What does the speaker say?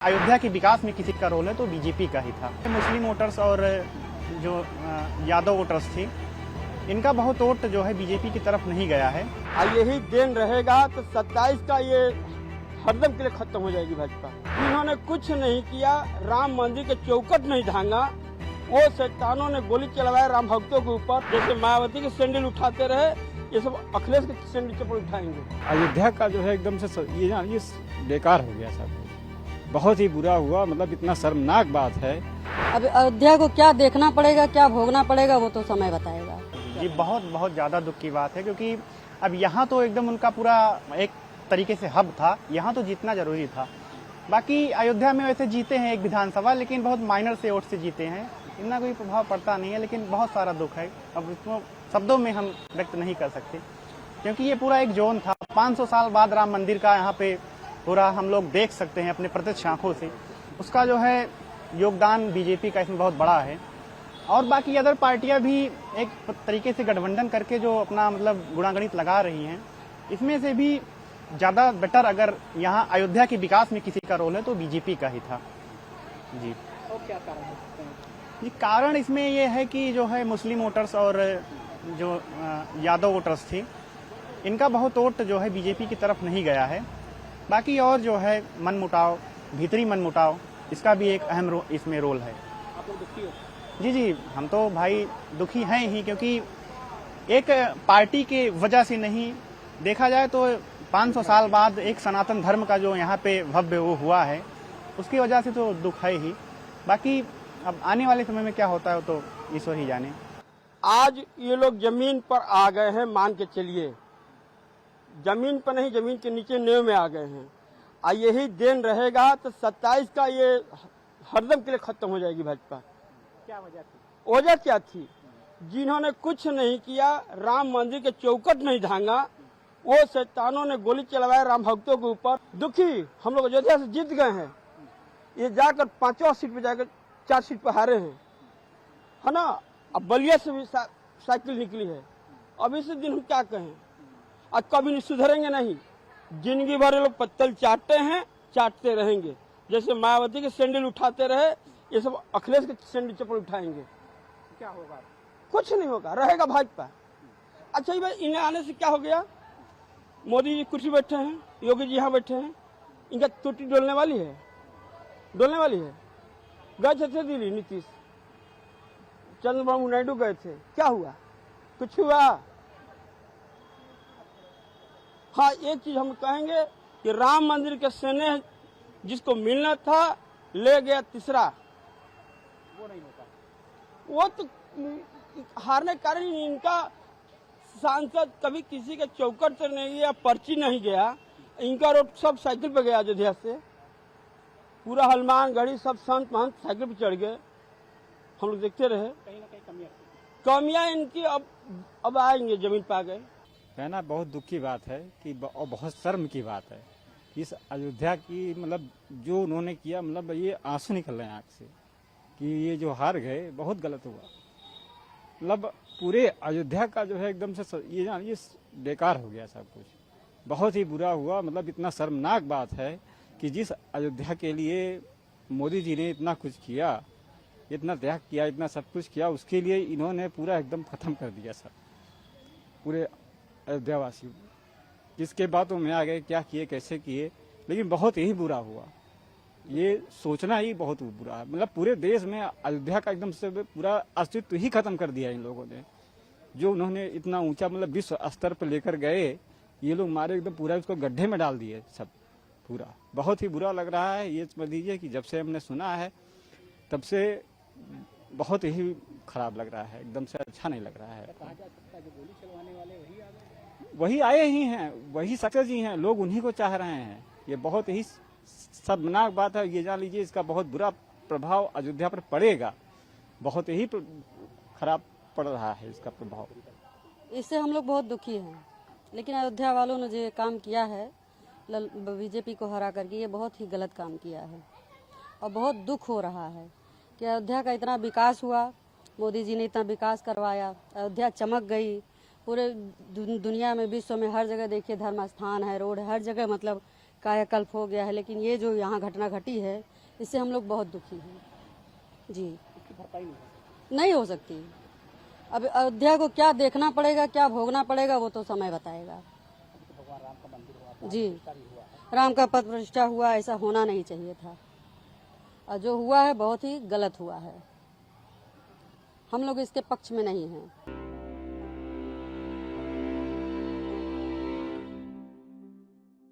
अयोध्या के विकास में किसी का रोल है तो बीजेपी का ही था। मुस्लिम वोटर्स और जो यादव वोटर्स थी, इनका बहुत वोट जो है बीजेपी की तरफ नहीं गया है। यही देन रहेगा तो 27 का ये हरदम के लिए खत्म हो जाएगी भाजपा। इन्होंने कुछ नहीं किया, राम मंदिर के चौकट नहीं धांगा, वो शैतानों ने गोली चलवाया राम भक्तों के ऊपर। जैसे मायावती के सैंडल उठाते रहे, ये सब अखिलेश के सैंडल चप्पल उठाएंगे। अयोध्या का जो है एकदम से ये बेकार हो गया सब कुछ, बहुत ही बुरा हुआ। मतलब इतना शर्मनाक बात है। अब अयोध्या को क्या देखना पड़ेगा, क्या भोगना पड़ेगा, वो तो समय बताएगा। ये बहुत ज़्यादा दुख की बात है, क्योंकि अब यहाँ तो एकदम उनका पूरा एक तरीके से हब था, यहाँ तो जीतना जरूरी था। बाकी अयोध्या में वैसे जीते हैं एक विधानसभा, लेकिन बहुत माइनर से वोट से जीते हैं, इतना कोई प्रभाव पड़ता नहीं है। लेकिन बहुत सारा दुख है, अब इसको शब्दों में हम व्यक्त नहीं कर सकते, क्योंकि ये पूरा एक जोन था। 500 साल बाद राम मंदिर का यहाँ पे पूरा हम लोग देख सकते हैं अपने प्रत्यक्ष आंखों से। उसका जो है योगदान बीजेपी का इसमें बहुत बड़ा है। और बाकी अदर पार्टियां भी एक तरीके से गठबंधन करके जो अपना मतलब गुणागणित लगा रही हैं, इसमें से भी ज़्यादा बेटर अगर यहाँ अयोध्या के विकास में किसी का रोल है तो बीजेपी का ही था जी। और क्या कारण है? जी, कारण इसमें ये है कि जो है मुस्लिम वोटर्स और जो यादव वोटर्स थी, इनका बहुत वोट जो है बीजेपी की तरफ नहीं गया है। बाकी और जो है मनमुटाव, भीतरी मनमुटाव, इसका भी एक अहम इसमें रोल है। आप लोग दुखी हो? जी, हम तो भाई दुखी हैं ही, क्योंकि एक पार्टी के वजह से नहीं, देखा जाए तो 500 साल बाद एक सनातन धर्म का जो यहाँ पे भव्य वो हुआ है, उसकी वजह से तो दुख है ही। बाकी अब आने वाले समय में क्या होता है तो ईश्वर ही जाने। आज ये लोग जमीन पर आ गए हैं, मान के चलिए, जमीन पर नहीं, जमीन के नीचे नेव में आ गए हैं। यही देन रहेगा तो 27 का ये हरदम के लिए खत्म हो जाएगी भाजपा। क्या वजह थी? वजह क्या थी? जिन्होंने कुछ नहीं किया, राम मंदिर के चौकट नहीं धांगा, वो शैतानों ने गोली चलवाया राम भक्तों के ऊपर। दुखी हम लोग अयोध्या से जीत गए हैं, ये जाकर 5वां सीट पे जाकर 4 सीट पर हारे हैं, है ना। अब बलिया से भी साइकिल निकली है। अब इसी दिन हम क्या कहें, आज कभी नहीं सुधरेंगे नहीं। जिंदगी भर ये लोग पत्तल चाटते हैं, चाटते रहेंगे। जैसे मायावती के सैंडल उठाते रहे, ये सब अखिलेश के सैंडल चप्पल उठाएंगे। क्या होगा? कुछ नहीं होगा, रहेगा भाजपा। अच्छा भाई, इन्हें आने से क्या हो गया? मोदी जी कुर्सी बैठे हैं, योगी जी यहाँ बैठे हैं, इनका टूटी डोलने वाली है, डोलने वाली है। गए थे दिल्ली नीतीश, चंद्रबाबू नायडू गए थे, क्या हुआ? कुछ हुआ? हाँ, एक चीज हम कहेंगे कि राम मंदिर के स्नेह जिसको मिलना था, ले गया तीसरा। वो नहीं होता। वो तो हारने के कारण ही इनका सांसद कभी किसी के चौकट से नहीं गया, पर्ची नहीं गया, इनका रोड सब साइकिल पे गया। अयोध्या से पूरा हनुमान गढ़ी सब संत महंत साइकिल पे चढ़ गए, हम लोग देखते रहे। कहीं ना कहीं कमियां इनकी अब आएंगे, जमीन पे आ गए। कहना बहुत दुख की बात है कि और बहुत शर्म की बात है इस अयोध्या की। मतलब जो उन्होंने किया, मतलब ये आंसू निकल रहे हैं आँख से कि ये जो हार गए बहुत गलत हुआ। मतलब पूरे अयोध्या का जो है एकदम से ये बेकार हो गया सब कुछ, बहुत ही बुरा हुआ। मतलब इतना शर्मनाक बात है कि जिस अयोध्या के लिए मोदी जी ने इतना कुछ किया, इतना त्याग किया, इतना सब कुछ किया, उसके लिए इन्होंने पूरा एकदम खत्म कर दिया सब पूरे अयोध्यावासियों। जिसके बातों में आ गए, क्या किए, कैसे किए, लेकिन बहुत ही बुरा हुआ। ये सोचना ही बहुत बुरा है। मतलब पूरे देश में अयोध्या का एकदम से पूरा अस्तित्व ही खत्म कर दिया इन लोगों ने। जो उन्होंने इतना ऊंचा मतलब विश्व स्तर पर लेकर गए, ये लोग मारे एकदम पूरा उसको गड्ढे में डाल दिए सब पूरा। बहुत ही बुरा लग रहा है। ये समझ लीजिए कि जब से हमने सुना है तब से बहुत ही खराब लग रहा है, एकदम से अच्छा नहीं लग रहा है। कहा जा सकता है जो गोली चलवाने वाले वही आ गए, वही आए ही हैं, वही सक्सेस ही हैं, लोग उन्हीं को चाह रहे हैं। ये बहुत ही शर्मनाक बात है। ये जान लीजिए इसका बहुत बुरा प्रभाव अयोध्या पर पड़ेगा, बहुत ही खराब पड़ रहा है इसका प्रभाव। इससे हम लोग बहुत दुखी हैं, लेकिन अयोध्या वालों ने जो काम किया है बीजेपी को हरा करके, ये बहुत ही गलत काम किया है। और बहुत दुख हो रहा है कि अयोध्या का इतना विकास हुआ, मोदी जी ने इतना विकास करवाया, अयोध्या चमक गई। पूरे दुनिया में, विश्व में हर जगह देखिए धर्म स्थान है, रोड है, हर जगह मतलब कायाकल्प हो गया है। लेकिन ये जो यहाँ घटना घटी है, इससे हम लोग बहुत दुखी हैं जी। इसकी भरपाई नहीं हो नहीं हो सकती। अब अयोध्या को क्या देखना पड़ेगा, क्या भोगना पड़ेगा, वो तो समय बताएगा सकती। तो भगवान राम का मंदिर हुआ था, जी। प्रतिष्ठा भी हुआ है। राम का पद प्रतिष्ठा हुआ, ऐसा होना नहीं चाहिए था और जो हुआ है बहुत ही गलत हुआ है। हम लोग इसके पक्ष में नहीं हैं।